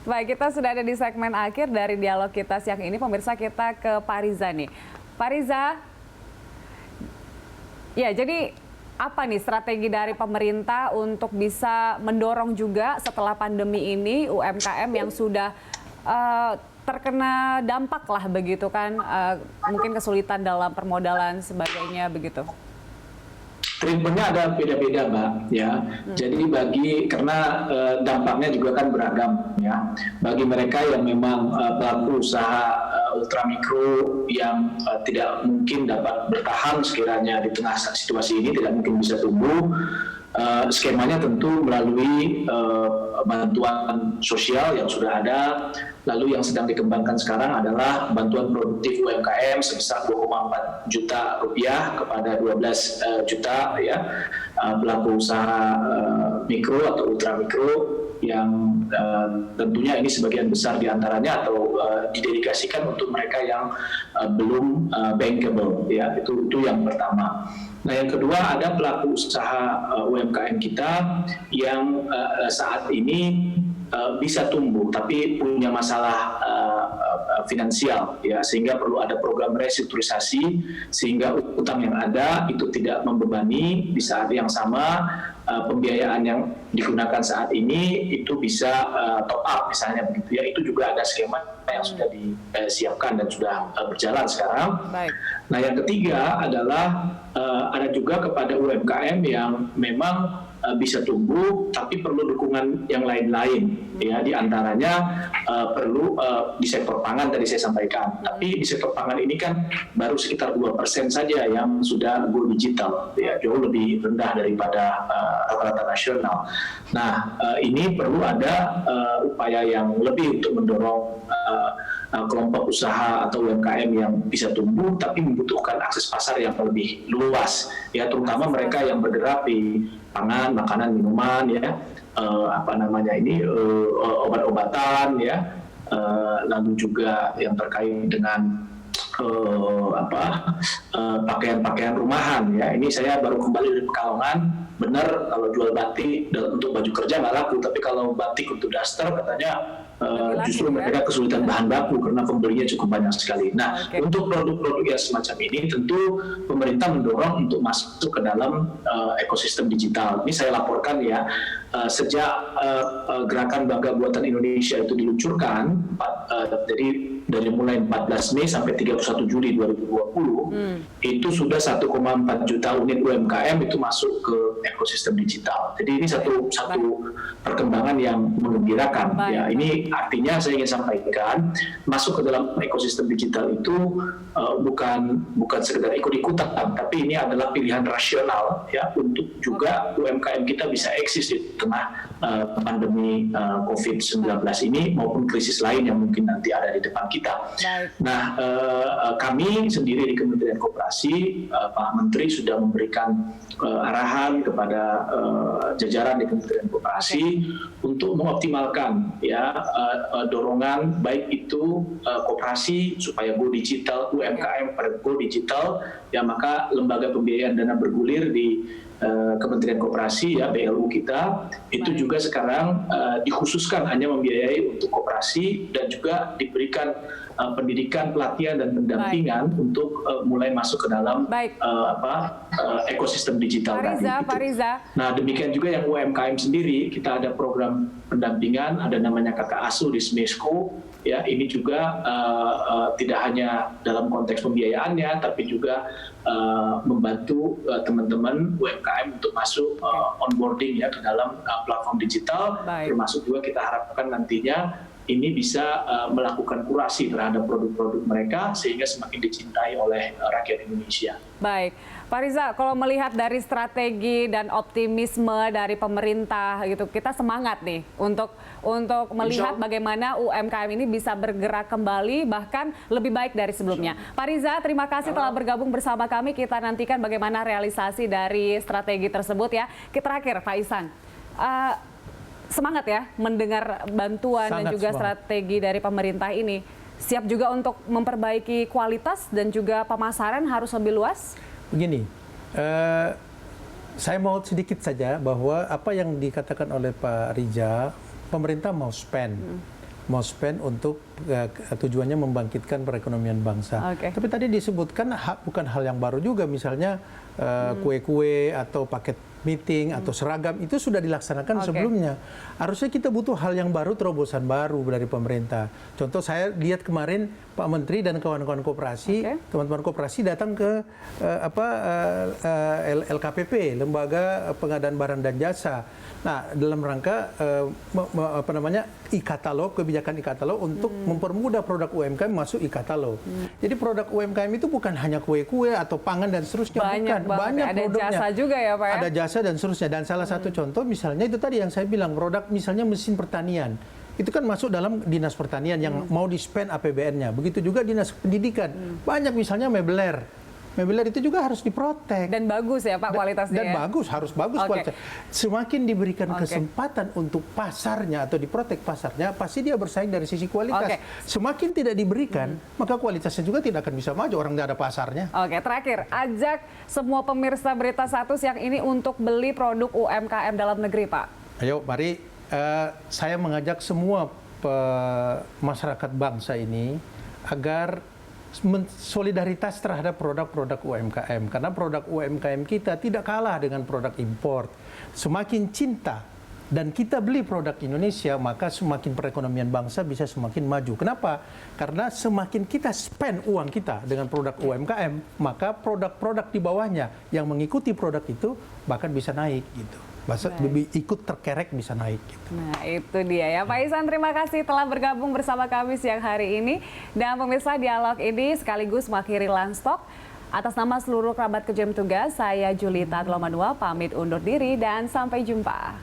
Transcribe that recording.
Baik, kita sudah ada di segmen akhir dari dialog kita siang ini. Pemirsa, kita ke Pak Riza nih. Pak Riza, ya jadi apa nih strategi dari pemerintah untuk bisa mendorong juga setelah pandemi ini UMKM yang sudah terkena dampak lah begitu kan, mungkin kesulitan dalam permodalan sebagainya begitu? Treatmentnya ada beda-beda, Mbak. Ya, jadi karena dampaknya juga kan beragam, ya. Bagi mereka yang memang pelaku usaha ultramikro yang tidak mungkin dapat bertahan sekiranya di tengah situasi ini, tidak mungkin bisa tumbuh. Skemanya tentu melalui bantuan sosial yang sudah ada, lalu yang sedang dikembangkan sekarang adalah bantuan produktif UMKM sebesar 2,4 juta rupiah kepada 12 juta ya pelaku usaha mikro atau ultramikro yang tentunya ini sebagian besar diantaranya atau didedikasikan untuk mereka yang belum bankable ya, itu yang pertama. Nah, yang kedua ada pelaku usaha UMKM kita yang saat ini bisa tumbuh tapi punya masalah finansial ya, sehingga perlu ada program restrukturisasi sehingga utang yang ada itu tidak membebani. Di saat yang sama pembiayaan yang digunakan saat ini itu bisa top up misalnya begitu ya, itu juga ada skema yang sudah disiapkan dan sudah berjalan sekarang. Baik. Nah, yang ketiga adalah ada juga kepada UMKM yang memang bisa tumbuh tapi perlu dukungan yang lain-lain ya, diantaranya perlu di sektor pangan tadi saya sampaikan, tapi di sektor pangan ini kan baru sekitar 2% saja yang sudah go digital ya, jauh lebih rendah daripada rata-rata nasional. Nah, ini perlu ada upaya yang lebih untuk mendorong kelompok usaha atau UMKM yang bisa tumbuh tapi membutuhkan akses pasar yang lebih luas ya, terutama mereka yang bergerak di pangan, makanan, minuman ya, obat-obatan ya, lalu juga yang terkait dengan pakaian-pakaian rumahan ya. Ini saya baru kembali dari Pekalongan, benar kalau jual batik untuk baju kerja nggak laku, tapi kalau batik untuk daster katanya justru mereka kesulitan bahan baku karena pembelinya cukup banyak sekali. Nah, untuk produk-produk yang semacam ini tentu pemerintah mendorong untuk masuk ke dalam ekosistem digital. Ini saya laporkan ya, sejak gerakan Bangga Buatan Indonesia itu diluncurkan, jadi dari mulai 14 Mei sampai 31 Juli 2020, itu sudah 1,4 juta unit UMKM itu masuk ke ekosistem digital. Jadi ini satu perkembangan yang menggembirakan. Ya, ini artinya saya ingin sampaikan, masuk ke dalam ekosistem digital itu bukan sekedar ikut-ikutan, tapi ini adalah pilihan rasional ya untuk juga UMKM kita bisa eksis di tengah pandemi COVID-19 ini maupun krisis lain yang mungkin nanti ada di depan kita. Nah, kami sendiri di Kementerian Koperasi, Pak Menteri sudah memberikan arahan kepada jajaran di Kementerian Koperasi untuk mengoptimalkan ya dorongan baik itu koperasi supaya go digital, UMKM pada go digital ya, maka lembaga pembiayaan dana bergulir di Kementerian Koperasi ya, BLU kita itu juga sekarang dikhususkan hanya membiayai untuk koperasi dan juga diberikan pendidikan, pelatihan dan pendampingan untuk mulai masuk ke dalam ekosistem digital tadi. Nah, demikian juga yang UMKM sendiri, kita ada program pendampingan, ada namanya Kakak Asuh di Smesco. Ya, ini juga tidak hanya dalam konteks pembiayaannya, tapi juga membantu teman-teman UMKM untuk masuk onboarding ya ke dalam platform digital. Termasuk juga kita harapkan nantinya ini bisa melakukan kurasi terhadap produk-produk mereka sehingga semakin dicintai oleh rakyat Indonesia. Baik, Pak Riza, kalau melihat dari strategi dan optimisme dari pemerintah gitu, kita semangat nih untuk melihat bagaimana UMKM ini bisa bergerak kembali bahkan lebih baik dari sebelumnya. Pak Riza, terima kasih telah bergabung bersama kami. Kita nantikan bagaimana realisasi dari strategi tersebut ya. Terakhir, Pak Ihsan. Semangat ya mendengar bantuan dan juga strategi dari pemerintah ini. Siap juga untuk memperbaiki kualitas dan juga pemasaran harus lebih luas? Begini, saya mau sedikit saja bahwa apa yang dikatakan oleh Pak Riza, pemerintah mau spend. mau spend untuk tujuannya membangkitkan perekonomian bangsa. Tapi tadi disebutkan bukan hal yang baru juga, misalnya kue-kue atau paket meeting atau seragam itu sudah dilaksanakan sebelumnya. Harusnya kita butuh hal yang baru, terobosan baru dari pemerintah. Contoh saya lihat kemarin Pak Menteri dan kawan-kawan koperasi, teman-teman koperasi datang ke LKPP, Lembaga Pengadaan Barang dan Jasa. Nah, dalam rangka e-katalog, kebijakan e-katalog untuk mempermudah produk UMKM masuk e-katalog. Jadi produk UMKM itu bukan hanya kue-kue atau pangan dan seterusnya, banyak produknya. Ada jasa juga ya Pak ya? Ada jasa dan seterusnya. Dan salah satu contoh misalnya itu tadi yang saya bilang, produk misalnya mesin pertanian. Itu kan masuk dalam dinas pertanian yang mau di-spend APBN-nya. Begitu juga dinas pendidikan. Banyak misalnya mebeler. Mebeler itu juga harus diprotek. Dan bagus ya Pak kualitasnya. Dan bagus, harus bagus kualitas. Semakin diberikan kesempatan untuk pasarnya atau diprotek pasarnya, pasti dia bersaing dari sisi kualitas. Semakin tidak diberikan, maka kualitasnya juga tidak akan bisa maju, orang tidak ada pasarnya. Terakhir, ajak semua pemirsa Berita Satu siang ini untuk beli produk UMKM dalam negeri, Pak. Ayo, mari saya mengajak semua masyarakat bangsa ini agar solidaritas terhadap produk-produk UMKM, karena produk UMKM kita tidak kalah dengan produk impor. Semakin cinta dan kita beli produk Indonesia, maka semakin perekonomian bangsa bisa semakin maju. Kenapa? Karena semakin kita spend uang kita dengan produk UMKM, maka produk-produk di bawahnya yang mengikuti produk itu bahkan bisa naik gitu. Ikut terkerek bisa naik gitu. Nah itu dia ya Pak Ihsan, terima kasih telah bergabung bersama kami siang hari ini. Dan pemirsa, dialog ini sekaligus mengakhiri Lunch Talk. Atas nama seluruh kerabat Kejam Tugas, saya Julita Tlomanua pamit undur diri dan sampai jumpa.